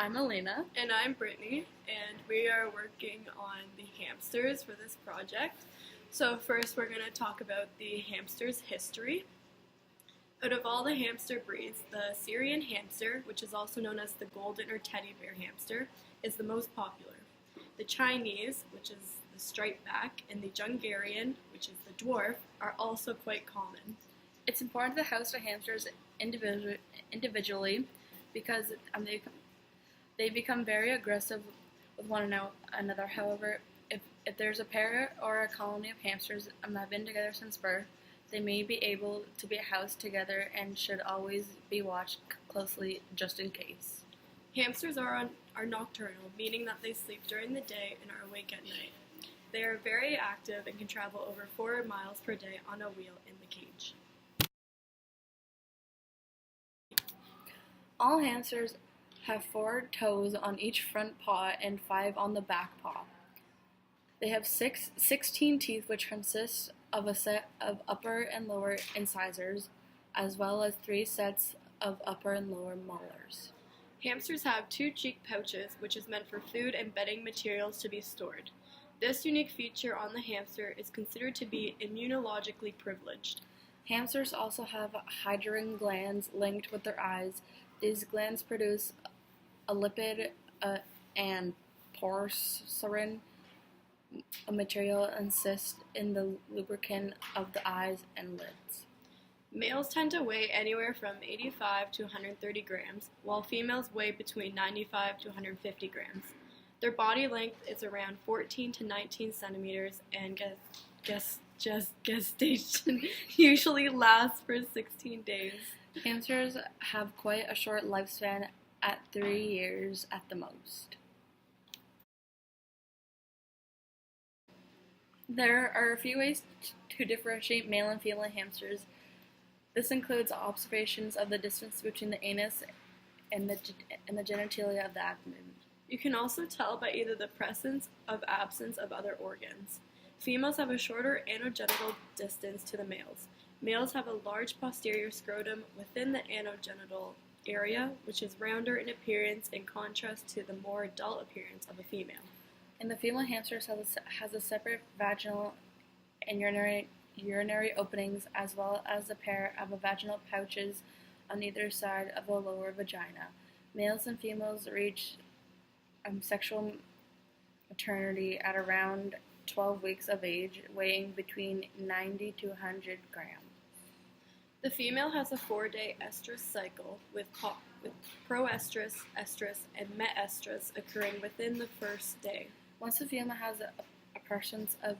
I'm Aleena. And I'm Brittany, and we are working on the hamsters for this project. So first we're going to talk about the hamster's history. Out of all the hamster breeds, the Syrian hamster, which is also known as the golden or teddy bear hamster, is the most popular. The Chinese, which is the striped back, and the Hungarian, which is the dwarf, are also quite common. It's important to house the hamsters individually because they become very aggressive with one another. However, if there's a pair or a colony of hamsters that have been together since birth, they may be able to be housed together and should always be watched closely just in case. Hamsters are nocturnal, meaning that they sleep during the day and are awake at night. They are very active and can travel over 4 miles per day on a wheel in the cage. All hamsters have 4 toes on each front paw and 5 on the back paw. They have 16 teeth, which consist of a set of upper and lower incisors, as well as 3 sets of upper and lower molars. Hamsters have 2 cheek pouches, which is meant for food and bedding materials to be stored. This unique feature on the hamster is considered to be immunologically privileged. Hamsters also have hydrogen glands linked with their eyes. These glands produce a lipid and porcine material assists in the lubricant of the eyes and lids. Males tend to weigh anywhere from 85 to 130 grams, while females weigh between 95 to 150 grams. Their body length is around 14 to 19 centimeters, and gestation usually lasts for 16 days. Hamsters have quite a short lifespan at 3 years at the most. There are a few ways to differentiate male and female hamsters. This includes observations of the distance between the anus and the genitalia of the abdomen. You can also tell by either the presence or absence of other organs. Females have a shorter anogenital distance to the males. Males have a large posterior scrotum within the anogenital area, which is rounder in appearance in contrast to the more adult appearance of a female. And the female hamster has a separate vaginal and urinary openings, as well as a pair of vaginal pouches on either side of the lower vagina. Males and females reach sexual maturity at around 12 weeks of age, weighing between 90 to 100 grams. The female has a 4-day estrus cycle, with proestrus, estrus, and metestrus occurring within the first day. Once the female has a presence of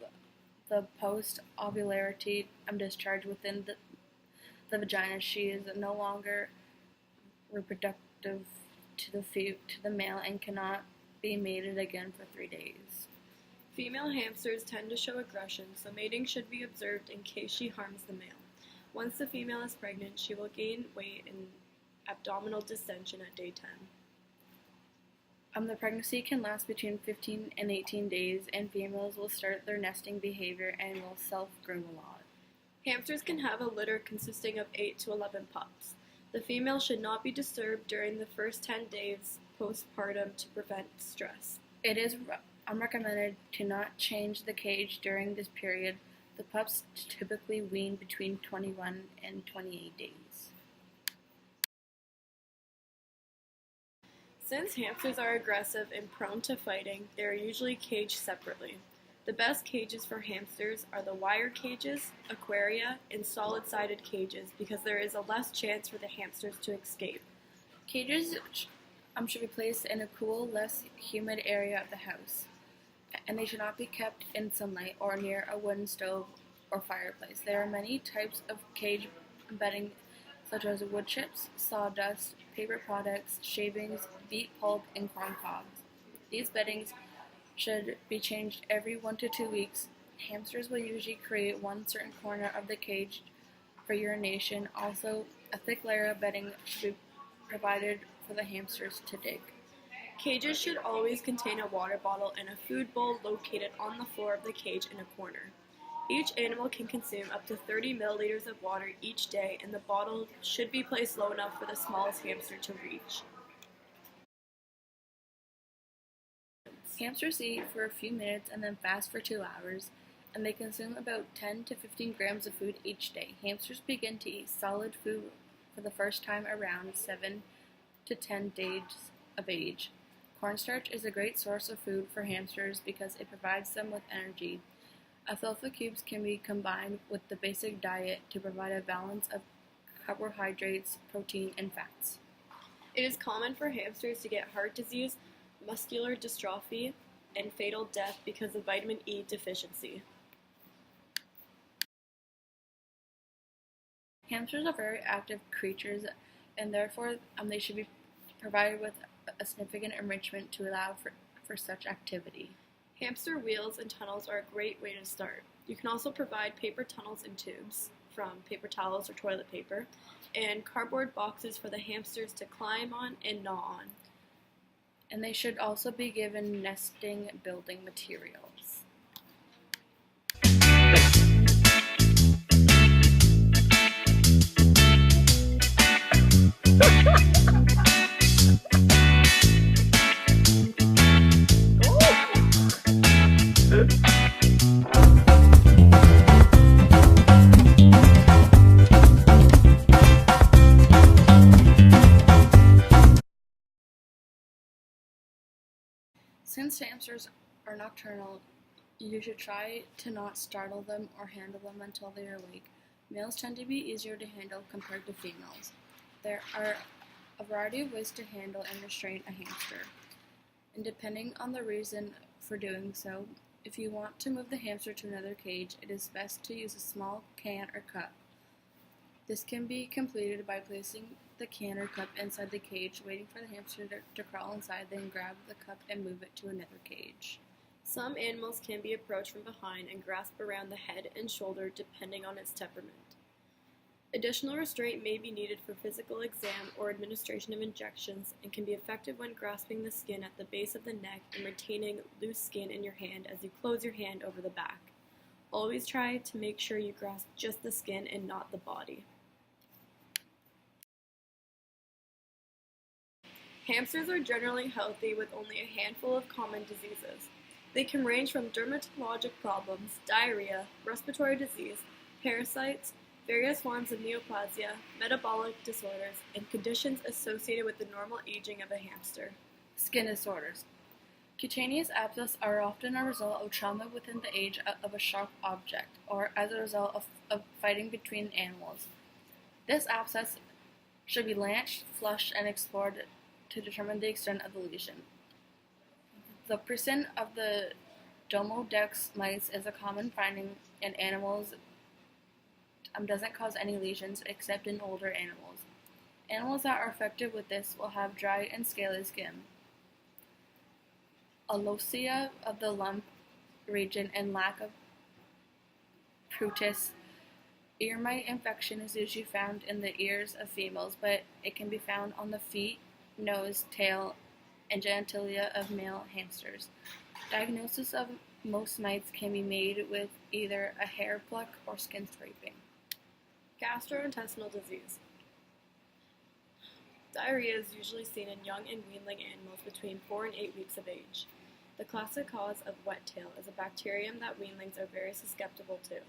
the post-ovulatory discharge within the vagina, she is no longer reproductive to the male and cannot be mated again for 3 days. Female hamsters tend to show aggression, so mating should be observed in case she harms the male. Once the female is pregnant, she will gain weight and abdominal distension at day 10. The pregnancy can last between 15 and 18 days, and females will start their nesting behavior and will self-groom a lot. Hamsters can have a litter consisting of 8 to 11 pups. The female should not be disturbed during the first 10 days postpartum to prevent stress. It is unrecommended to not change the cage during this period. The pups typically wean between 21 and 28 days. Since hamsters are aggressive and prone to fighting, they are usually caged separately. The best cages for hamsters are the wire cages, aquaria, and solid-sided cages because there is a less chance for the hamsters to escape. Cages should be placed in a cool, less humid area of the house, and they should not be kept in sunlight or near a wooden stove or fireplace. There are many types of cage bedding, such as wood chips, sawdust, paper products, shavings, beet pulp, and corn cobs. These beddings should be changed every 1 to 2 weeks. Hamsters will usually create one certain corner of the cage for urination. Also, a thick layer of bedding should be provided for the hamsters to dig. Cages should always contain a water bottle and a food bowl located on the floor of the cage in a corner. Each animal can consume up to 30 milliliters of water each day, and the bottle should be placed low enough for the smallest hamster to reach. Hamsters eat for a few minutes and then fast for 2 hours, and they consume about 10 to 15 grams of food each day. Hamsters begin to eat solid food for the first time around 7 to 10 days of age. Cornstarch is a great source of food for hamsters because it provides them with energy. Alfalfa cubes can be combined with the basic diet to provide a balance of carbohydrates, protein, and fats. It is common for hamsters to get heart disease, muscular dystrophy, and fatal death because of vitamin E deficiency. Hamsters are very active creatures, and therefore they should be provided with a significant enrichment to allow for such activity. Hamster wheels and tunnels are a great way to start. You can also provide paper tunnels and tubes from paper towels or toilet paper, and cardboard boxes for the hamsters to climb on and gnaw on. And they should also be given nesting building materials. Since hamsters are nocturnal, you should try to not startle them or handle them until they are awake. Males tend to be easier to handle compared to females. There are a variety of ways to handle and restrain a hamster, and depending on the reason for doing so, if you want to move the hamster to another cage, it is best to use a small can or cup. This can be completed by placing the can or cup inside the cage, waiting for the hamster to crawl inside, then grab the cup and move it to another cage. Some animals can be approached from behind and grasp around the head and shoulder depending on its temperament. Additional restraint may be needed for physical exam or administration of injections and can be effective when grasping the skin at the base of the neck and retaining loose skin in your hand as you close your hand over the back. Always try to make sure you grasp just the skin and not the body. Hamsters are generally healthy with only a handful of common diseases. They can range from dermatologic problems, diarrhea, respiratory disease, parasites, various forms of neoplasia, metabolic disorders, and conditions associated with the normal aging of a hamster. Skin disorders. Cutaneous abscess are often a result of trauma within the age of a sharp object, or as a result of fighting between animals. This abscess should be lanced, flushed, and explored to determine the extent of the lesion. The presence of the Domodex mites is a common finding in animals. Doesn't cause any lesions except in older animals. Animals that are affected with this will have dry and scaly skin. Alopecia of the lump region and lack of prutis. Ear mite infection is usually found in the ears of females, but it can be found on the feet, nose, tail, and genitalia of male hamsters. Diagnosis of most mites can be made with either a hair pluck or skin scraping. Gastrointestinal disease. Diarrhea is usually seen in young and weanling animals between 4 and 8 weeks of age. The classic cause of wet tail is a bacterium that weanlings are very susceptible to.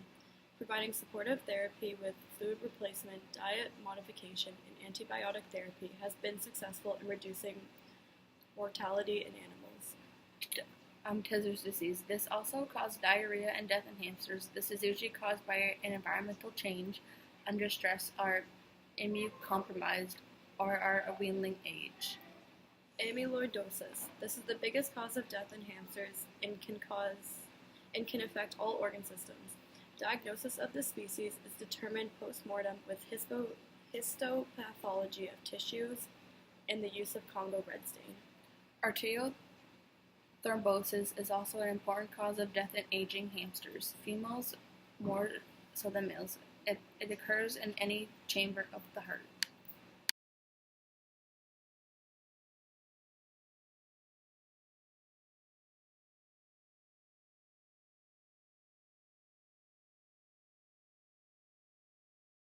Providing supportive therapy with fluid replacement, diet modification, and antibiotic therapy has been successful in reducing mortality in animals. Tisser's disease. This also causes diarrhea and death in hamsters. This is usually caused by an environmental change, under stress, are immunocompromised, or are a weanling age. Amyloidosis. This is the biggest cause of death in hamsters and can affect all organ systems. Diagnosis of this species is determined post-mortem with histopathology of tissues and the use of Congo red stain. Arterial thrombosis is also an important cause of death in aging hamsters. Females more so than males. It occurs in any chamber of the heart.